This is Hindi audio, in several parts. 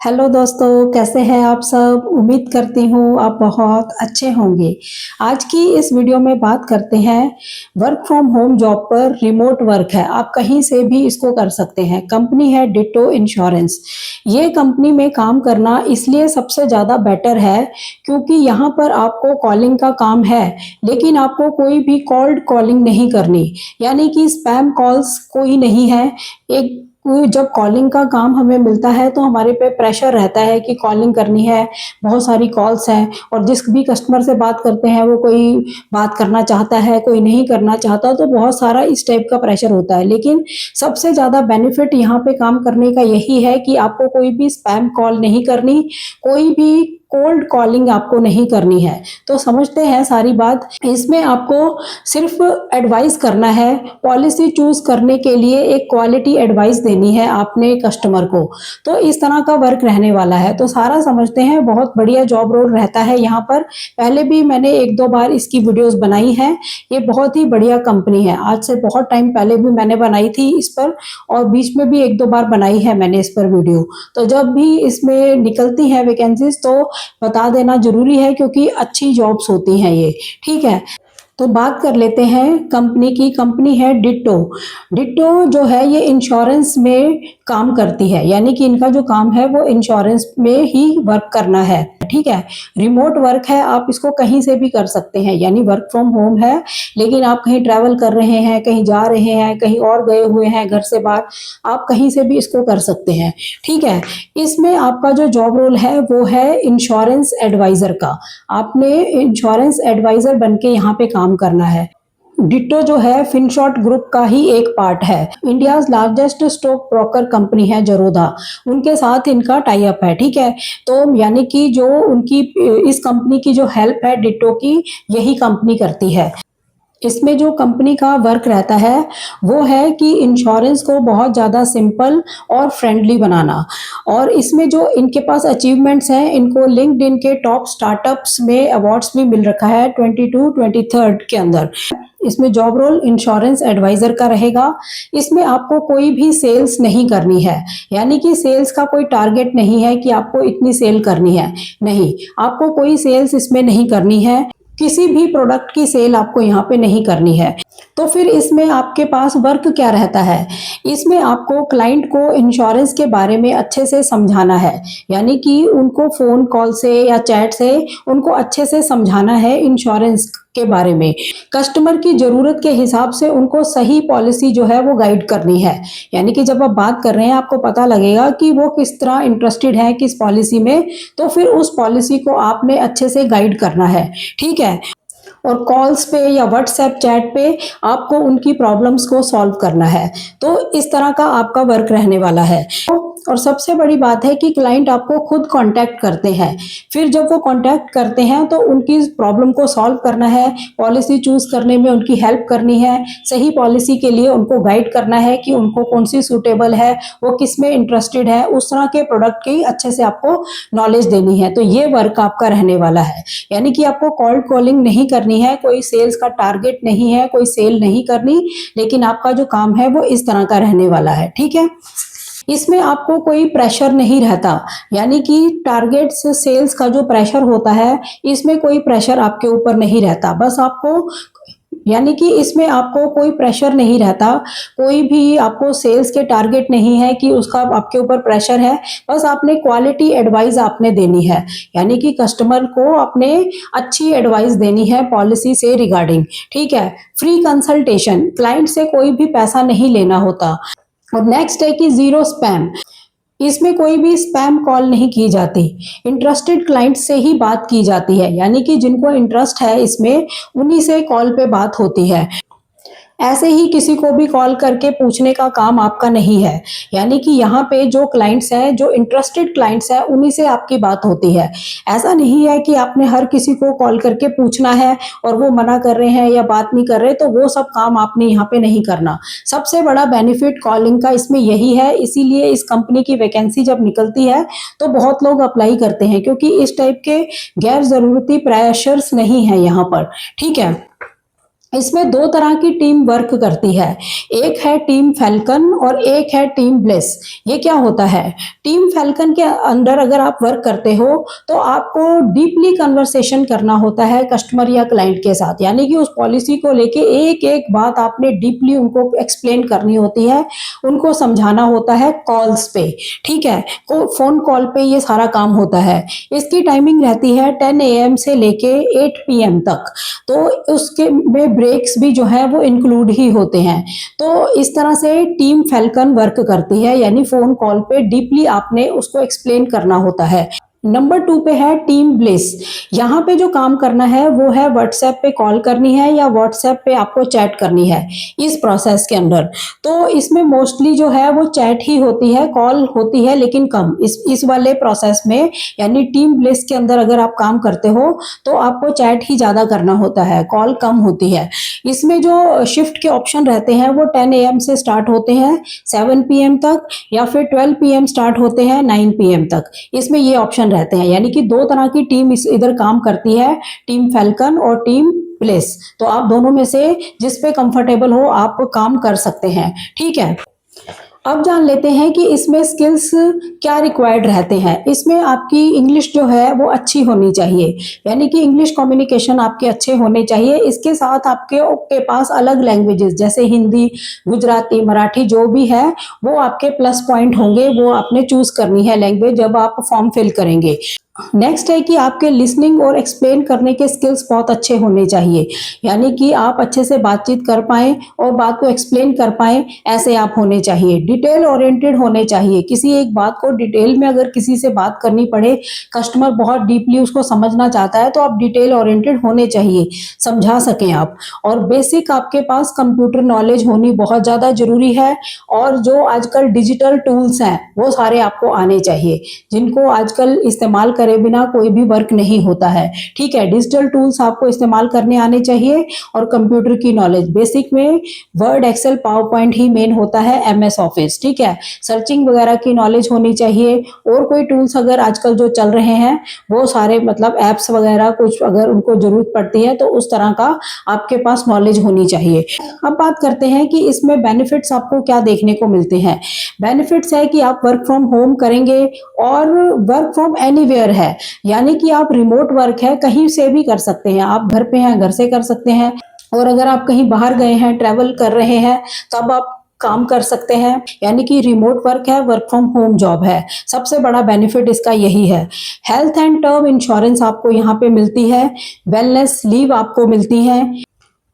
हेलो दोस्तों, कैसे हैं आप सब। उम्मीद करती हूँ आप बहुत अच्छे होंगे। आज की इस वीडियो में बात करते हैं वर्क फ्रॉम होम जॉब पर। रिमोट वर्क है, आप कहीं से भी इसको कर सकते हैं। कंपनी है डिटो इंश्योरेंस। ये कंपनी में काम करना इसलिए सबसे ज़्यादा बेटर है क्योंकि यहाँ पर आपको कॉलिंग का काम है, लेकिन आपको कोई भी कॉल्ड कॉलिंग नहीं करनी, यानी कि स्पैम कॉल्स कोई नहीं है। एक जब कॉलिंग का काम हमें मिलता है तो हमारे पे प्रेशर रहता है कि कॉलिंग करनी है, बहुत सारी कॉल्स हैं और जिस भी कस्टमर से बात करते हैं वो कोई बात करना चाहता है, कोई नहीं करना चाहता, तो बहुत सारा इस टाइप का प्रेशर होता है। लेकिन सबसे ज़्यादा बेनिफिट यहाँ पे काम करने का यही है कि आपको कोई भी स्पैम कॉल नहीं करनी, कोई भी कोल्ड कॉलिंग आपको नहीं करनी है। तो समझते हैं सारी बात। इसमें आपको सिर्फ एडवाइस करना है, पॉलिसी चूज करने के लिए एक क्वालिटी एडवाइस देनी है आपने कस्टमर को। तो इस तरह का वर्क रहने वाला है। तो सारा समझते हैं, बहुत बढ़िया जॉब रोल रहता है यहाँ पर। पहले भी मैंने एक दो बार इसकी वीडियोस बनाई है। ये बहुत ही बढ़िया कंपनी है। आज से बहुत टाइम पहले भी मैंने बनाई थी इस पर, और बीच में भी एक दो बार बनाई है मैंने इस पर वीडियो। तो जब भी इसमें निकलती है वैकेंसीज तो बता देना जरूरी है, क्योंकि अच्छी जॉब्स होती हैं ये। ठीक है, तो बात कर लेते हैं कंपनी की। कंपनी है डिटो। डिटो जो है ये इंश्योरेंस में काम करती है, यानी कि इनका जो काम है वो इंश्योरेंस में ही वर्क करना है। ठीक है, रिमोट वर्क है, आप इसको कहीं से भी कर सकते हैं, यानी वर्क फ्रॉम होम है, लेकिन आप कहीं ट्रैवल कर रहे हैं, कहीं जा रहे हैं, कहीं और गए हुए हैं घर से बाहर, आप कहीं से भी इसको कर सकते हैं। ठीक है, इसमें आपका जो जॉब रोल है वो है इंश्योरेंस एडवाइजर का। आपने इंश्योरेंस एडवाइजर बन के यहाँ पे काम करना है। डिट्टो जो है फिनशॉट ग्रुप का ही एक पार्ट है। India largest stock broker company है जरोधा, उनके साथ इनका टाई अप है। ठीक है, तो यानी कि जो उनकी इस कंपनी की जो हेल्प है डिट्टो की, यही कंपनी करती है। इसमें जो कंपनी का वर्क रहता है वो है कि इंश्योरेंस को बहुत ज़्यादा सिंपल और फ्रेंडली बनाना। और इसमें जो इनके पास अचीवमेंट्स हैं, इनको लिंक्डइन के टॉप स्टार्टअप्स में अवार्ड्स भी मिल रखा है 22-23 के अंदर। इसमें जॉब रोल इंश्योरेंस एडवाइजर का रहेगा। इसमें आपको कोई भी सेल्स नहीं करनी है, यानी कि सेल्स का कोई टारगेट नहीं है कि आपको इतनी सेल करनी है। नहीं, आपको कोई सेल्स इसमें नहीं करनी है, किसी भी प्रोडक्ट की सेल आपको यहाँ पे नहीं करनी है। तो फिर इसमें आपके पास वर्क क्या रहता है, इसमें आपको क्लाइंट को इंश्योरेंस के बारे में अच्छे से समझाना है, यानी कि उनको फोन कॉल से या चैट से उनको अच्छे से समझाना है इंश्योरेंस के बारे में। कस्टमर की ज़रूरत के हिसाब से उनको सही पॉलिसी जो है वो गाइड करनी है, यानी कि जब आप बात कर रहे हैं आपको पता लगेगा कि वो किस तरह इंटरेस्टेड है किस पॉलिसी में, तो फिर उस पॉलिसी को आपने अच्छे से गाइड करना है। ठीक है, और कॉल्स पे या व्हाट्सएप चैट पे आपको उनकी प्रॉब्लम्स को सॉल्व करना है। तो इस तरह का आपका वर्क रहने वाला है। और सबसे बड़ी बात है कि क्लाइंट आपको खुद कांटेक्ट करते हैं, फिर जब वो कांटेक्ट करते हैं तो उनकी प्रॉब्लम को सॉल्व करना है, पॉलिसी चूज करने में उनकी हेल्प करनी है, सही पॉलिसी के लिए उनको गाइड करना है कि उनको कौन सी सूटेबल है, वो किस में इंटरेस्टेड है, उस तरह के प्रोडक्ट की अच्छे से आपको नॉलेज देनी है। तो ये वर्क आपका रहने वाला है, यानी कि आपको कॉल्ड कॉलिंग नहीं करनी है, कोई सेल्स का टारगेट नहीं है, कोई सेल नहीं करनी, लेकिन आपका जो काम है वो इस तरह का रहने वाला है। ठीक है, इसमें आपको कोई प्रेशर नहीं रहता, यानी कि टारगेट से सेल्स का जो प्रेशर होता है इसमें कोई प्रेशर आपके ऊपर नहीं रहता। बस आपको, यानी कि इसमें आपको कोई प्रेशर नहीं रहता, कोई भी आपको सेल्स के टारगेट नहीं है कि उसका आपके ऊपर प्रेशर है। बस आपने क्वालिटी एडवाइस आपने देनी है, यानी कि कस्टमर को आपने अच्छी एडवाइस देनी है पॉलिसी से रिगार्डिंग। ठीक है, फ्री कंसल्टेशन, क्लाइंट से कोई भी पैसा नहीं लेना होता। और नेक्स्ट है कि जीरो स्पैम, इसमें कोई भी स्पैम कॉल नहीं की जाती, इंटरेस्टेड क्लाइंट से ही बात की जाती है, यानी कि जिनको इंटरेस्ट है इसमें उन्हीं से कॉल पे बात होती है। ऐसे ही किसी को भी कॉल करके पूछने का काम आपका नहीं है, यानी कि यहाँ पे जो क्लाइंट्स हैं, जो इंटरेस्टेड क्लाइंट्स हैं, उन्हीं से आपकी बात होती है। ऐसा नहीं है कि आपने हर किसी को कॉल करके पूछना है और वो मना कर रहे हैं या बात नहीं कर रहे, तो वो सब काम आपने यहाँ पे नहीं करना। सबसे बड़ा बेनिफिट कॉलिंग का इसमें यही है, इसीलिए इस कंपनी की वैकेंसी जब निकलती है तो बहुत लोग अप्लाई करते हैं, क्योंकि इस टाइप के गैर जरूरती प्रेशर्स नहीं है यहाँ पर। ठीक है, इसमें दो तरह की टीम वर्क करती है। एक है टीम फैल्कन और एक है टीम ब्लिस। ये क्या होता है? टीम फैल्कन के अंदर अगर आप वर्क करते हो तो आपको डीपली कन्वर्सेशन करना होता है कस्टमर या क्लाइंट के साथ, यानी कि उस पॉलिसी को लेके एक एक बात आपने डीपली उनको एक्सप्लेन करनी होती है, उनको समझाना होता है कॉल्स पे। ठीक है, फोन कॉल पे ये सारा काम होता है। इसकी टाइमिंग रहती है 10 AM से लेके 8 PM तक। तो उसके में ब्रेक्स भी जो है वो इंक्लूड ही होते हैं। तो इस तरह से टीम फैल्कन वर्क करती है, यानी फोन कॉल पे डीपली आपने उसको एक्सप्लेन करना होता है। नंबर 2 पे है टीम ब्लिस। यहाँ पे जो काम करना है वो है व्हाट्सएप पे कॉल करनी है या व्हाट्सएप पे आपको चैट करनी है इस प्रोसेस के अंदर। तो इसमें मोस्टली जो है वो चैट ही होती है, कॉल होती है लेकिन कम इस वाले प्रोसेस में। यानी टीम ब्लिस के अंदर अगर आप काम करते हो तो आपको चैट ही ज़्यादा करना होता है, कॉल कम होती है। इसमें जो शिफ्ट के ऑप्शन रहते हैं वो 10 AM से स्टार्ट होते हैं 7 PM तक, या फिर 12 PM स्टार्ट होते हैं 9 PM तक। इसमें ये ऑप्शन रहते हैं, यानी कि दो तरह की टीम इधर काम करती है, टीम फैल्कन और टीम ब्लिस। तो आप दोनों में से जिस पे कंफर्टेबल हो आप काम कर सकते हैं। ठीक है, अब जान लेते हैं कि इसमें स्किल्स क्या रिक्वायर्ड रहते हैं। इसमें आपकी इंग्लिश जो है वो अच्छी होनी चाहिए, यानी कि इंग्लिश कम्युनिकेशन आपके अच्छे होने चाहिए। इसके साथ आपके पास अलग लैंग्वेजेस जैसे हिंदी, गुजराती, मराठी जो भी है वो आपके प्लस पॉइंट होंगे, वो आपने चूज करनी है लैंग्वेज जब आप फॉर्म फिल करेंगे। नेक्स्ट है कि आपके लिसनिंग और एक्सप्लेन करने के स्किल्स बहुत अच्छे होने चाहिए, यानी कि आप अच्छे से बातचीत कर पाएं और बात को एक्सप्लेन कर पाएं, ऐसे आप होने चाहिए। डिटेल ओरिएंटेड होने चाहिए, किसी एक बात को डिटेल में अगर किसी से बात करनी पड़े, कस्टमर बहुत डीपली उसको समझना चाहता है तो आप डिटेल ओरिएंटेड होने चाहिए, समझा सकें आप। और बेसिक आपके पास कंप्यूटर नॉलेज होनी बहुत ज़्यादा जरूरी है। और जो आजकल डिजिटल टूल्स हैं वो सारे आपको आने चाहिए, जिनको आजकल इस्तेमाल करे बिना कोई भी वर्क नहीं होता है। ठीक है, डिजिटल टूल्स आपको इस्तेमाल करने आने चाहिए। और कंप्यूटर की नॉलेज बेसिक में वर्ड, एक्सेल, पावर पॉइंट ही मेन होता है, MS ऑफिस। ठीक है, सर्चिंग वगैरह की नॉलेज होनी चाहिए। और कोई टूल्स अगर आजकल जो चल रहे हैं वो सारे मतलब एप्स वगैरह कुछ अगर उनको जरूरत पड़ती है तो उस तरह का आपके पास नॉलेज होनी चाहिए। अब बात करते हैं कि इसमें बेनिफिट्स आपको क्या देखने को मिलते हैं। बेनिफिट्स है कि आप वर्क फ्रॉम होम करेंगे और वर्क फ्रॉम एनीवेयर है, यानी कि आप रिमोट वर्क है कहीं से भी कर सकते हैं। आप घर पे हैं, घर से कर सकते हैं। और अगर आप कहीं बाहर गए हैं, ट्रैवल कर रहे हैं, तब आप काम कर सकते हैं, यानी कि रिमोट वर्क है, वर्क फ्रॉम होम जॉब है। सबसे बड़ा बेनिफिट इसका यही है। हेल्थ एंड टर्म इंश्योरेंस आपको यहाँ पे मिलती है, वेलनेस लीव आपको मिलती है,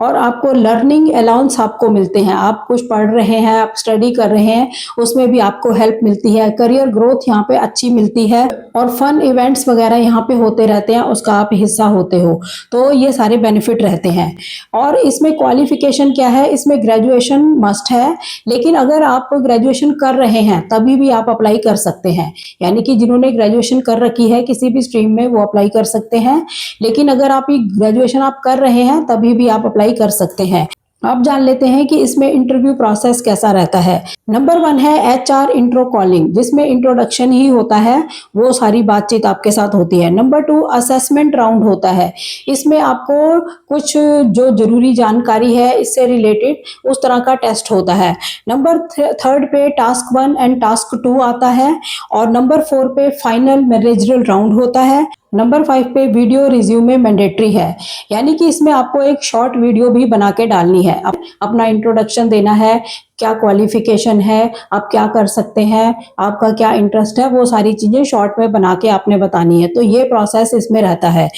और आपको लर्निंग अलाउंस आपको मिलते हैं। आप कुछ पढ़ रहे हैं, आप स्टडी कर रहे हैं, उसमें भी आपको हेल्प मिलती है। करियर ग्रोथ यहाँ पे अच्छी मिलती है। और फन इवेंट्स वगैरह यहाँ पे होते रहते हैं, उसका आप हिस्सा होते हो। तो ये सारे बेनिफिट रहते हैं। और इसमें क्वालिफिकेशन क्या है, इसमें ग्रेजुएशन मस्ट है, लेकिन अगर आप ग्रेजुएशन कर रहे हैं तभी भी आप अप्लाई कर सकते हैं। यानी कि जिन्होंने ग्रेजुएशन कर रखी है किसी भी स्ट्रीम में वो अप्लाई कर सकते हैं, लेकिन अगर आप ग्रेजुएशन आप कर रहे हैं तभी भी आप अप्लाई कर सकते हैं। अब जान लेते हैं कि इसमें इंटरव्यू प्रोसेस कैसा रहता है। नंबर 1 है HR इंट्रो कॉलिंग, जिसमें इंट्रोडक्शन ही होता है, वो सारी बातचीत आपके साथ होती है। नंबर 2 असेसमेंट राउंड होता है, इसमें आपको कुछ जो जरूरी जानकारी है इससे रिलेटेड उस तरह का टेस्ट होता है। नंबर 3 पे टास्क 1 एंड टास्क 2 आता है। और नंबर 4 पे फाइनल मैनेजरल राउंड होता है। नंबर 5 पे वीडियो रिज्यूमे मैंडेटरी है, यानी कि इसमें आपको एक शॉर्ट वीडियो भी बना के डालनी है। अपना इंट्रोडक्शन देना है, क्या क्वालिफिकेशन है, आप क्या कर सकते हैं, आपका क्या इंटरेस्ट है, वो सारी चीजें शॉर्ट में बना के आपने बतानी है। तो ये प्रोसेस इसमें रहता है।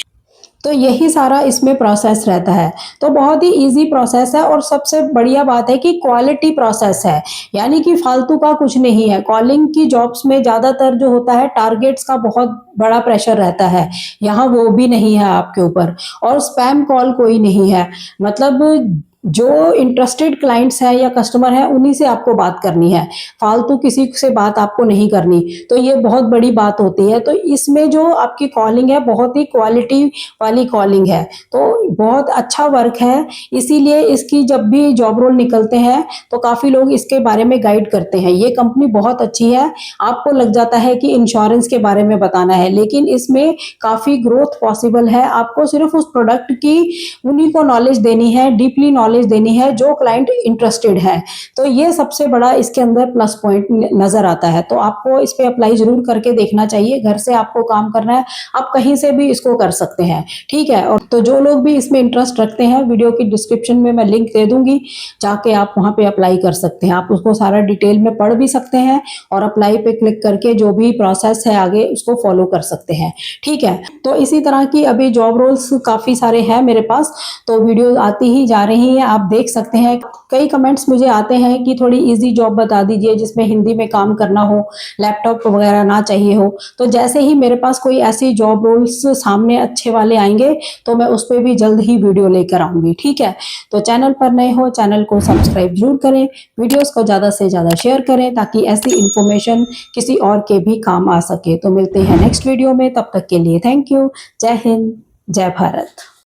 तो यही सारा इसमें प्रोसेस रहता है। तो बहुत ही इजी प्रोसेस है। और सबसे बढ़िया बात है कि क्वालिटी प्रोसेस है, यानी कि फालतू का कुछ नहीं है। कॉलिंग की जॉब्स में ज़्यादातर जो होता है टारगेट्स का बहुत बड़ा प्रेशर रहता है, यहाँ वो भी नहीं है आपके ऊपर। और स्पैम कॉल कोई नहीं है, मतलब जो इंटरेस्टेड क्लाइंट्स हैं या कस्टमर हैं उन्हीं से आपको बात करनी है, फालतू किसी से बात आपको नहीं करनी। तो ये बहुत बड़ी बात होती है। तो इसमें जो आपकी कॉलिंग है बहुत ही क्वालिटी वाली कॉलिंग है, तो बहुत अच्छा वर्क है। इसीलिए इसकी जब भी जॉब रोल निकलते हैं तो काफ़ी लोग इसके बारे में गाइड करते हैं। ये कंपनी बहुत अच्छी है। आपको लग जाता है कि इंश्योरेंस के बारे में बताना है, लेकिन इसमें काफ़ी ग्रोथ पॉसिबल है। आपको सिर्फ उस प्रोडक्ट की उन्हीं को नॉलेज देनी है, डीपली नॉलेज देनी है जो क्लाइंट इंटरेस्टेड है। तो ये सबसे बड़ा इसके अंदर प्लस पॉइंट नजर आता है। तो आपको इस पे अप्लाई जरूर करके देखना चाहिए। घर से आपको काम करना है, आप कहीं से भी इसको कर सकते हैं, ठीक है। और तो जो लोग भी इसमें इंटरेस्ट रखते हैं, वीडियो की डिस्क्रिप्शन में मैं लिंक दे दूंगी, जाके आप वहां पे अप्लाई कर सकते हैं। आप उसको सारा डिटेल में पढ़ भी सकते हैं और अप्लाई पे क्लिक करके जो भी प्रोसेस है आगे उसको फॉलो कर सकते हैं, ठीक है। तो इसी तरह की अभी जॉब रोल्स काफी सारे हैं मेरे पास, तो वीडियो आती ही जा रही है, आप देख सकते हैं। कई कमेंट्स मुझे आते हैं कि थोड़ी इजी जॉब बता दीजिए जिसमें हिंदी में काम करना हो, लैपटॉप वगैरह ना चाहिए हो। तो जैसे ही मेरे पास कोई ऐसी जॉब रोल्स सामने अच्छे वाले आएंगे तो मैं उस पर भी जल्द ही वीडियो लेकर आऊंगी, ठीक है। तो चैनल पर नए हो, चैनल को सब्सक्राइब जरूर करें, वीडियोस को ज़्यादा से ज़्यादा शेयर करें ताकि ऐसी इंफॉर्मेशन किसी और के भी काम आ सके। तो मिलते हैं नेक्स्ट वीडियो में, तब तक के लिए थैंक यू। जय हिंद, जय भारत।